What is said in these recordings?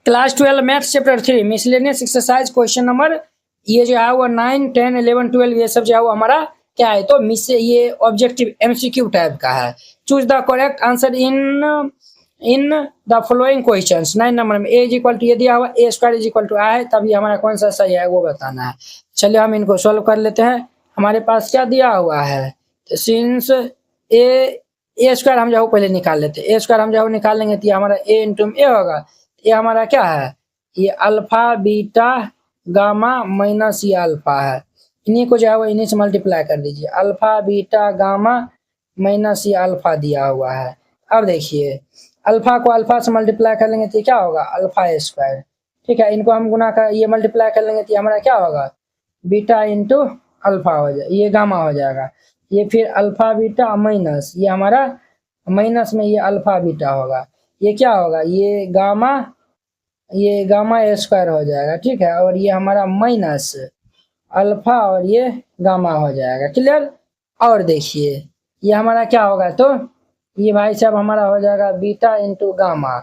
Class 12 maths chapter 3 miscellaneous exercise question number ये जो है वो 9, 10, 11, 12 ये सब जो है वो हमारा क्या है तो मिस ये ऑब्जेक्टिव एमसीक्यू टाइप का है। Choose the correct answer in the following questions. 9 number में a इज इक्वल टू ये दिया हुआ a square is equal to a है, तभी हमारा कौन सा सही है वो बताना है। चलिए हम इनको सॉल्व कर लेते हैं। हमारे पास क्या दिया हुआ है तो सिंस ए स्क्वायर हम जो पहले निकाल लेते हैं। ए स्क्वायर हम जो निकाल लेंगे तो ये हमारा a इंटू ए होगा। ये हमारा क्या है ये अल्फा बीटा गामा माइनस ये अल्फा है। इन्हीं को जो है वो इन्हीं से मल्टीप्लाई कर दीजिए। अल्फा बीटा गामा माइनस ये अल्फा दिया हुआ है। अब देखिए अल्फा को अल्फा से मल्टीप्लाई कर लेंगे तो क्या होगा अल्फा स्क्वायर। ठीक है, इनको हम गुना कर ये मल्टीप्लाई कर लेंगे तो हमारा क्या होगा बीटा इंटू अल्फा हो जाए ये गामा हो जाएगा। ये फिर अल्फा बीटा माइनस ये हमारा माइनस में ये अल्फा बीटा होगा। ये क्या होगा ये गामा स्क्वायर हो जाएगा। ठीक है, और ये हमारा माइनस अल्फा और ये गामा हो जाएगा। क्लियर। और देखिए ये हमारा क्या होगा तो ये भाई साहब हमारा हो जाएगा बीटा इंटू गामा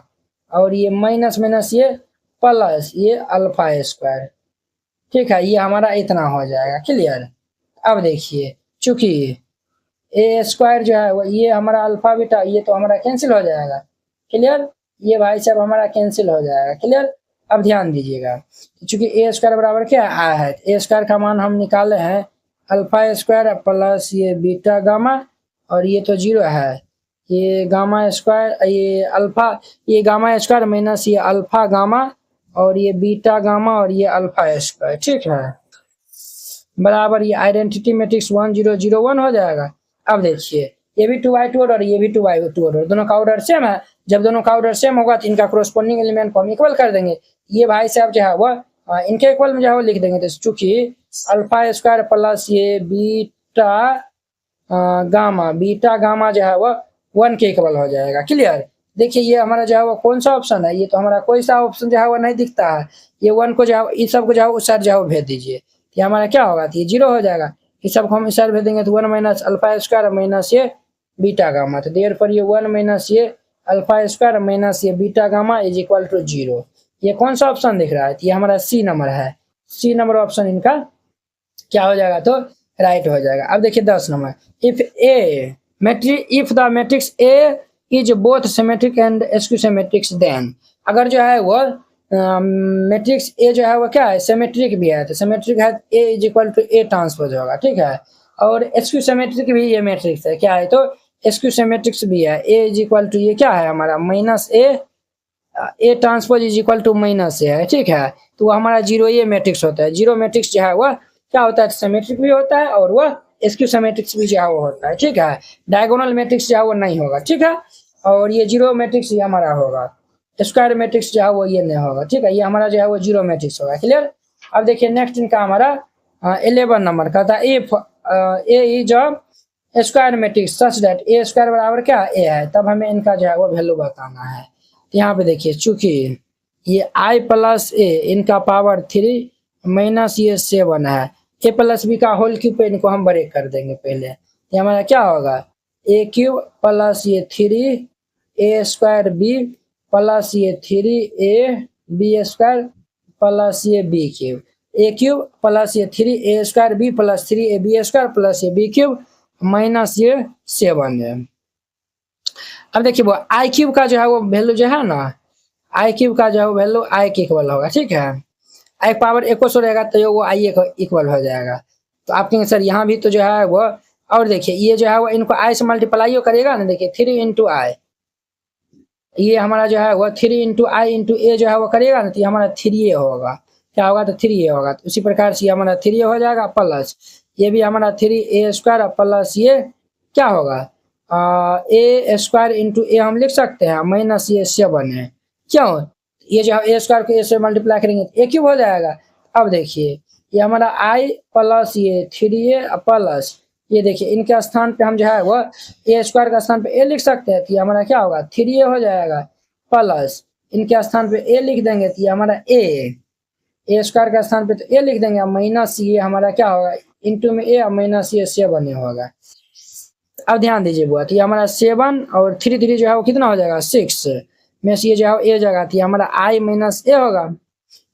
और ये माइनस माइनस ये प्लस ये अल्फा स्क्वायर। ठीक है, ये हमारा इतना हो जाएगा। क्लियर। अब देखिए चूंकि ए स्क्वायर जो है वो ये हमारा अल्फा बीटा ये तो हमारा कैंसिल हो जाएगा। क्लियर, ये भाई साहब हमारा कैंसिल हो जाएगा। क्लियर। अब ध्यान दीजिएगा चूंकि ए स्क्वायर बराबर क्या आया है ए स्क्वायर का मान हम निकाले हैं अल्फा स्क्वायर प्लस ये बीटा गामा और ये तो 0 है। ये गामा स्क्वायर ये अल्फा ये गामा स्क्वायर माइनस ये अल्फा गामा और ये बीटा गामा और ये अल्फा स्क्वायर। ठीक है, बराबर ये आइडेंटिटी मैट्रिक्स 1 0 0 1 हो जाएगा। अब देखिए ये भी 2 और ये भी 2 और दोनों का ऑर्डर सेम है। जब दोनों का ऑर्डर सेम होगा तो इनका कोरोस्पोंडिंग एलिमेंट को हम इक्वल कर देंगे। ये भाई साहब जो है वो इनके इक्वल में जो है वो लिख देंगे। तो चूंकि अल्फा स्क्वायर प्लस ये बीटा गामा जो है वो 1 के इक्वल हो जाएगा। क्लियर। देखिए ये हमारा जो है वो कौन सा ऑप्शन है ये तो हमारा कोई सा ऑप्शन जो है वो नहीं दिखता है। ये 1 को जो है इस सब को जो है उस साइड जो है वो भेज दीजिए। ये हमारा क्या होगा तो ये 0 हो जाएगा। इस सब को हम इस साइड भेज देंगे तो 1 माइनस अल्फा स्क्वायर माइनस ये बीटा गामा। तो देयर पर ये 1 माइनस ये अल्फा स्क्वायर माइनस ये beta gamma is equal to 0। ये कौन सा ऑप्शन दिख रहा है ये हमारा सी नंबर है। सी नंबर ऑप्शन इनका क्या हो जाएगा तो राइट हो जाएगा। अब देखिए 10 number if the matrix A is both symmetric and skew symmetric then अगर जो है वो मैट्रिक्स ए जो है वो क्या है सिमेट्रिक भी है तो सिमेट्रिक है A is equal to A transpose होगा। ठीक है, और स्क्यू सिमेट्रिक भी ये मैट्रिक्स है क्या है तो स्क्यू सिमेट्रिक्स भी है। ए इज इक्वल टू ये क्या है हमारा minus A transpose is equal to minus A है। ठीक है, तो वो हमारा 0 ये मैट्रिक्स होता है। 0 मैट्रिक्स जो है वह क्या होता है सिमेट्रिक भी होता है और वह स्क्यू सिमेट्रिक्स भी जो है वो होता है। ठीक है, डायगोनल मैट्रिक्स जो है वो नहीं होगा। ठीक है, और ये 0 मैट्रिक्स ये हमारा होगा। स्क्वायर मैट्रिक्स जो है वो ये नहीं होगा। ठीक है, ये हमारा जो है वो 0 मैट्रिक्स होगा। क्लियर। अब देखिए नेक्स्ट इनका हमारा 11 नंबर का था if A is square matrix such that A square बराबर क्या ए है तब हमें इनका जो है वो वैल्यू बताना है। यहाँ पे देखिए चूंकि ये i प्लस ए इनका पावर 3 माइनस ये 7 है। ए प्लस बी का होल क्यूब पे इनको हम ब्रेक कर देंगे पहले। ये हमारा क्या होगा ए क्यूब प्लस ये 3 ए स्क्वायर बी प्लस ये 3 ए बी स्क्वायर प्लस ये B cube A cube plus ये 3 A square B plus 3 A B square plus ये बी क्यूब माइनस ये 7 है। अब देखिए वो आई क्यूब का जो है वो वैल्यू जो है ना आई क्यूब का जो है वो वैल्यू आई के इक्वल होगा। ठीक है, आई पावर 1 सौ रहेगा तो वो आई इक्वल हो जाएगा। तो आप कहेंगे सर यहाँ भी तो जो है वो और देखिए ये जो है वो इनको आई से मल्टीप्लाई करेगा ना। देखिए 3 इंटू आई ये हमारा जो है वो 3 इंटू आई इंटू ए जो है वो करेगा ना तो ये हमारा 3a होगा। क्या होगा तो 3a होगा। तो उसी प्रकार से ये हमारा 3a हो जाएगा प्लस ये भी हमारा 3a स्क्वायर प्लस ये क्या होगा ए स्क्वायर इंटू ए हम लिख सकते हैं माइनस ये 7 है। क्यों ये जो ए स्क्वायर को ए से मल्टीप्लाई करेंगे तो ए क्यूब हो जाएगा। अब देखिए ये हमारा आई प्लस ये 3a प्लस ये देखिए इनके स्थान पे हम जो है वो ए स्क्वायर का स्थान पे ए लिख सकते हैं तो ये हमारा क्या होगा 3a हो जाएगा प्लस इनके स्थान पे ए लिख देंगे तो ये हमारा ए स्क्वायर का स्थान पे तो ए लिख देंगे माइनस ये हमारा क्या होगा इंटू में ए माइनस ये 7 होगा। अब ध्यान दीजिए बुआ तो ये हमारा 7 और 3 3 जो है वो कितना हो जाएगा 6 में से ये जो है ए जगह थी हमारा आई माइनस ए होगा,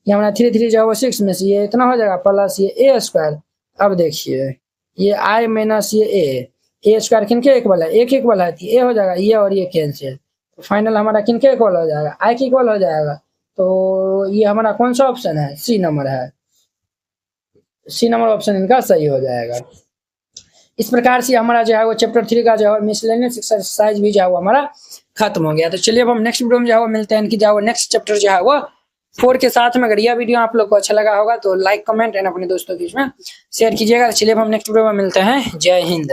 ये हमारा 3 3 जो है वो 6 में से ये इतना हो जाएगा प्लस ये ए स्क्वायर। अब देखिए ये आई माइनस ये ए स्क्वायर किनके इक्वल है, एक इक्वल है, ए हो जाएगा ये और ये कैंसिल, तो फाइनल हमारा किनके इक्वल हो जाएगा, आई के इक्वल हो जाएगा। तो ये हमारा कौन सा ऑप्शन है, सी नंबर है, सी नंबर ऑप्शन इनका सही हो जाएगा। इस प्रकार से हमारा जो है वो चैप्टर 3 का जो है मिसलेनियस एक्सरसाइज भी जो है वो हमारा खत्म हो गया। तो चलिए अब हम नेक्स्ट वीडियो में जो है वो मिलते हैं, इनकी जो है वो नेक्स्ट चैप्टर जो है वो 4 के साथ में। अगर यह वीडियो आप लोग को अच्छा लगा होगा तो लाइक कमेंट एंड अपने दोस्तों के बीच में शेयर कीजिएगा। चलिए अब हम नेक्स्ट वीडियो में मिलते हैं। जय हिंद।